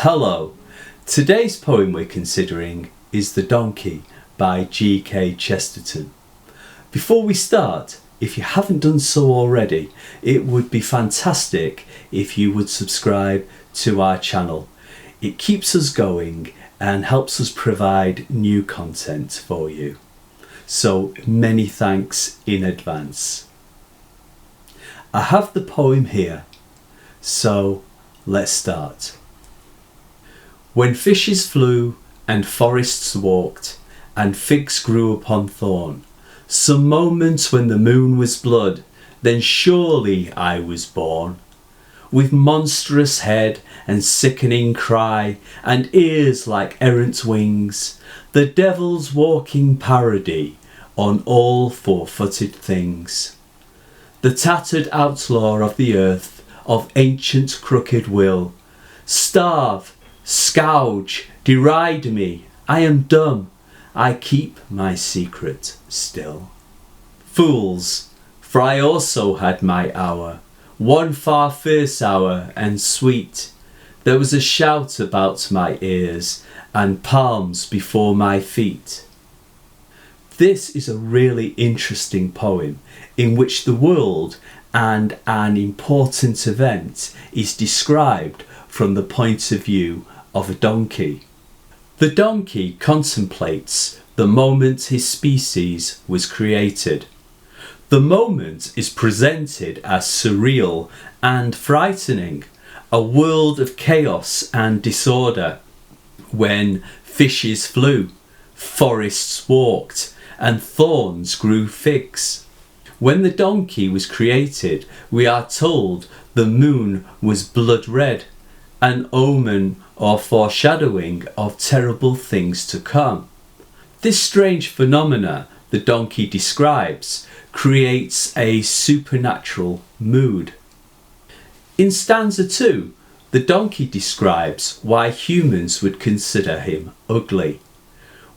Hello, today's poem we're considering is The Donkey by G.K. Chesterton. Before we start, if you haven't done so already, it would be fantastic if you would subscribe to our channel. It keeps us going and helps us provide new content for you. So many thanks in advance. I have the poem here, so let's start. When fishes flew and forests walked and figs grew upon thorn, some moments when the moon was blood, then surely I was born. With monstrous head and sickening cry and ears like errant wings, the devil's walking parody on all four-footed things. The tattered outlaw of the earth, of ancient crooked will, starve, scourge, deride me, I am dumb, I keep my secret still. Fools, for I also had my hour, one far fierce hour and sweet. There was a shout about my ears and palms before my feet. This is a really interesting poem in which the world and an important event is described from the point of view of a donkey. The donkey contemplates the moment his species was created. The moment is presented as surreal and frightening, a world of chaos and disorder, when fishes flew, forests walked, and thorns grew figs. When the donkey was created, we are told the moon was blood red, an omen or foreshadowing of terrible things to come. This strange phenomena the donkey describes creates a supernatural mood. In stanza 2, the donkey describes why humans would consider him ugly.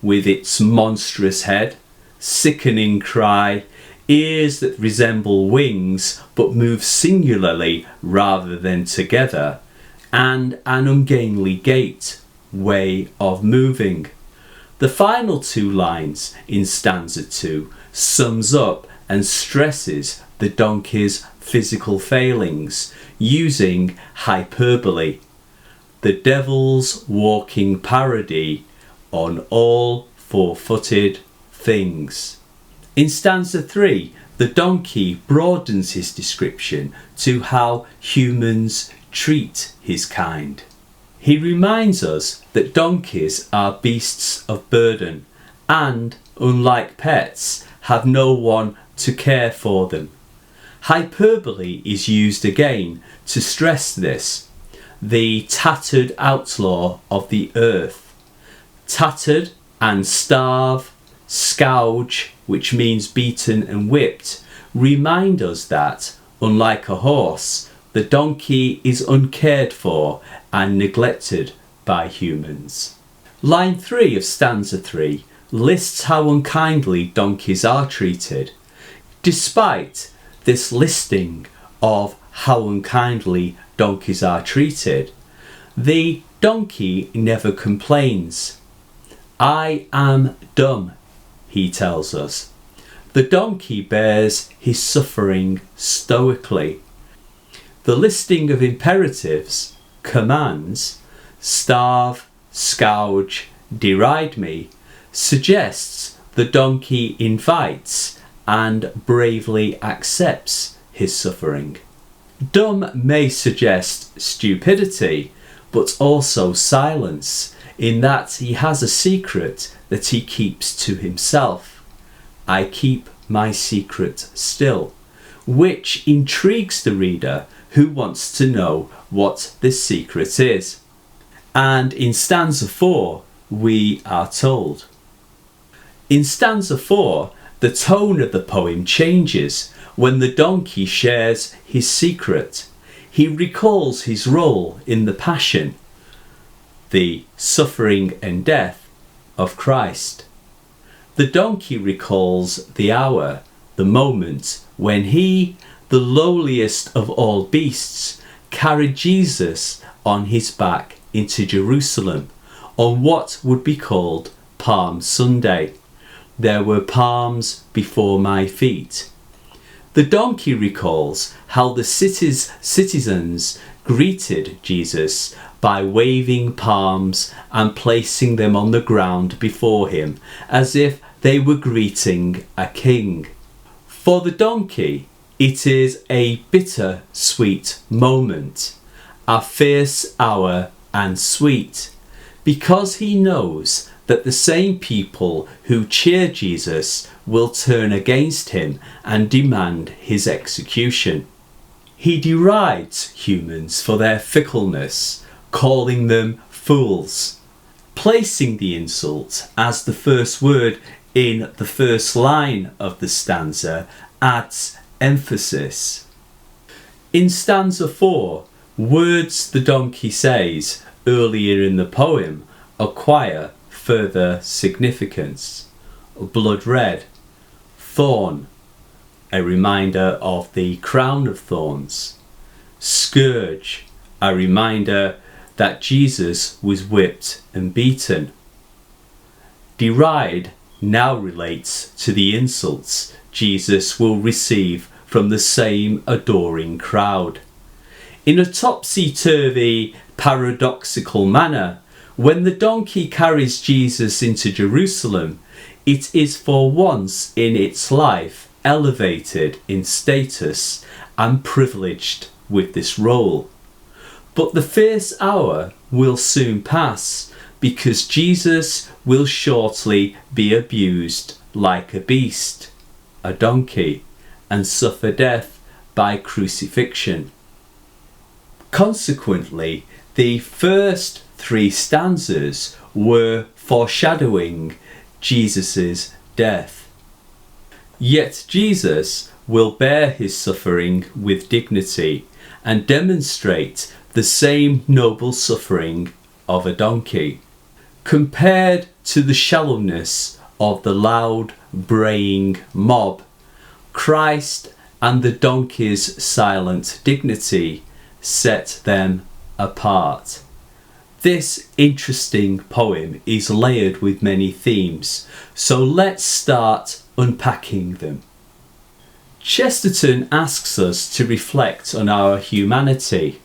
With its monstrous head, sickening cry, ears that resemble wings but move singularly rather than together, and an ungainly gait, way of moving. The final two lines in stanza 2 sums up and stresses the donkey's physical failings using hyperbole. The devil's walking parody on all four-footed things. In stanza 3, the donkey broadens his description to how humans treat his kind. He reminds us that donkeys are beasts of burden and, unlike pets, have no one to care for them. Hyperbole is used again to stress this. The tattered outlaw of the earth. Tattered and starve, scourge, which means beaten and whipped, remind us that, unlike a horse, the donkey is uncared for and neglected by humans. Line 3 of stanza 3 lists how unkindly donkeys are treated. Despite this listing of how unkindly donkeys are treated, the donkey never complains. I am dumb, he tells us. The donkey bears his suffering stoically. The listing of imperatives, commands, starve, scourge, deride me, suggests the donkey invites and bravely accepts his suffering. Dumb may suggest stupidity, but also silence, in that he has a secret that he keeps to himself. I keep my secret still, which intrigues the reader who wants to know what this secret is. And in stanza 4, we are told. In stanza 4, the tone of the poem changes when the donkey shares his secret. He recalls his role in the Passion, the suffering and death of Christ. The donkey recalls the hour, the moment when he, the lowliest of all beasts, carried Jesus on his back into Jerusalem on what would be called Palm Sunday. There were palms before my feet. The donkey recalls how the city's citizens greeted Jesus by waving palms and placing them on the ground before him as if they were greeting a king. For the donkey, it is a bitter-sweet moment, a fierce hour and sweet, because he knows that the same people who cheer Jesus will turn against him and demand his execution. He derides humans for their fickleness, calling them fools, placing the insult as the first word in the first line of the stanza adds emphasis. In stanza 4, words the donkey says earlier in the poem acquire further significance. Blood red, thorn, a reminder of the crown of thorns. Scourge, a reminder that Jesus was whipped and beaten. Deride now relates to the insults Jesus will receive from the same adoring crowd. In a topsy-turvy, paradoxical manner, when the donkey carries Jesus into Jerusalem, it is for once in its life elevated in status and privileged with this role. But the fierce hour will soon pass, because Jesus will shortly be abused like a beast, a donkey, and suffer death by crucifixion. Consequently, the first 3 stanzas were foreshadowing Jesus' death. Yet Jesus will bear his suffering with dignity and demonstrate the same noble suffering of a donkey. Compared to the shallowness of the loud, braying mob, Christ and the donkey's silent dignity set them apart. This interesting poem is layered with many themes, so let's start unpacking them. Chesterton asks us to reflect on our humanity,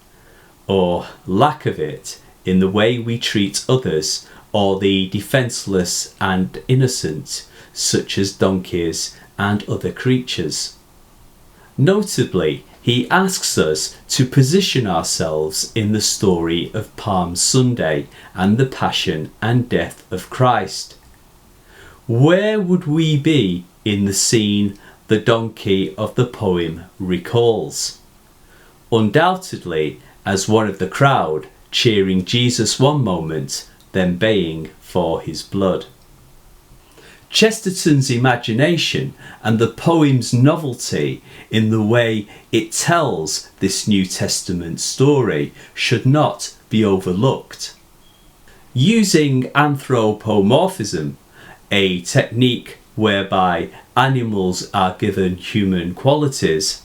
or lack of it, in the way we treat others or the defenceless and innocent, such as donkeys and other creatures. Notably, he asks us to position ourselves in the story of Palm Sunday and the Passion and Death of Christ. Where would we be in the scene the donkey of the poem recalls? Undoubtedly as one of the crowd, cheering Jesus one moment, then baying for his blood. Chesterton's imagination and the poem's novelty in the way it tells this New Testament story should not be overlooked. Using anthropomorphism, a technique whereby animals are given human qualities,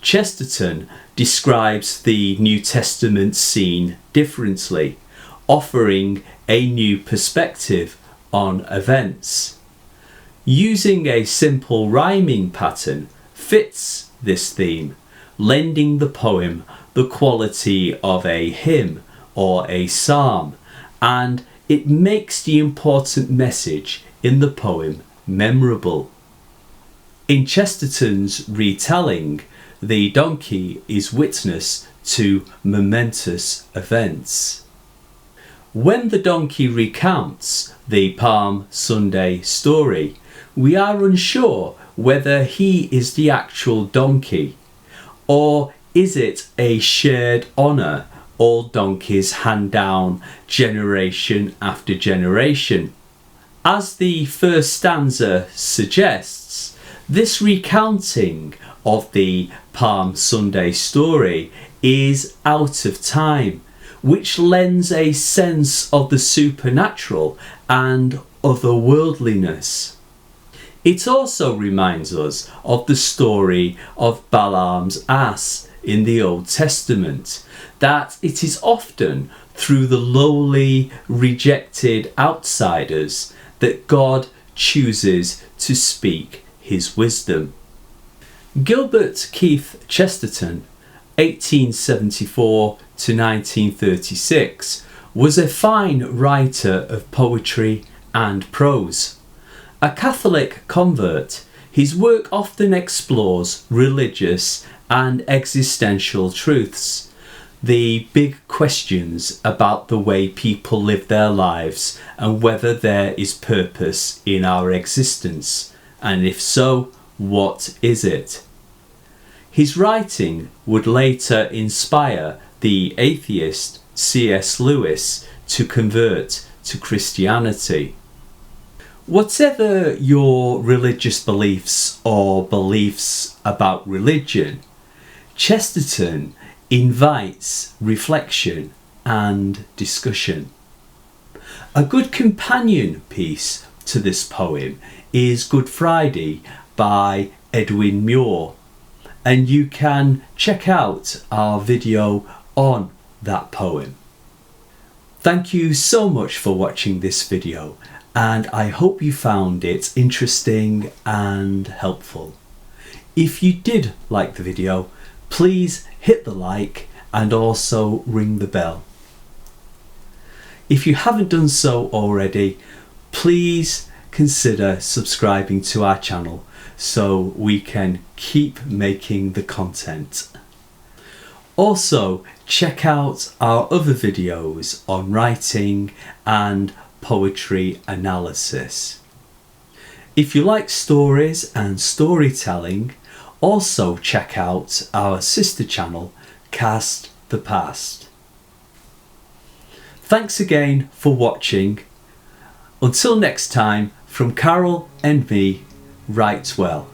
Chesterton describes the New Testament scene differently, offering a new perspective on events. Using a simple rhyming pattern fits this theme, lending the poem the quality of a hymn or a psalm, and it makes the important message in the poem memorable. In Chesterton's retelling, the donkey is witness to momentous events. When the donkey recounts the Palm Sunday story, we are unsure whether he is the actual donkey, or is it a shared honour all donkeys hand down generation after generation. As the first stanza suggests, this recounting of the Palm Sunday story is out of time, which lends a sense of the supernatural and otherworldliness. It also reminds us of the story of Balaam's ass in the Old Testament, that it is often through the lowly, rejected outsiders that God chooses to speak his wisdom. Gilbert Keith Chesterton, 1874 to 1936, was a fine writer of poetry and prose. A Catholic convert, his work often explores religious and existential truths, the big questions about the way people live their lives and whether there is purpose in our existence, and if so, what is it? His writing would later inspire the atheist C.S. Lewis to convert to Christianity. Whatever your religious beliefs or beliefs about religion, Chesterton invites reflection and discussion. A good companion piece to this poem is Good Friday by Edwin Muir, and you can check out our video on that poem. Thank you so much for watching this video, and I hope you found it interesting and helpful. If you did like the video, please hit the like and also ring the bell. If you haven't done so already, please consider subscribing to our channel so we can keep making the content. Also, check out our other videos on writing and poetry analysis. If you like stories and storytelling, also check out our sister channel, Cast the Past. Thanks again for watching. Until next time, from Carol and me, write well.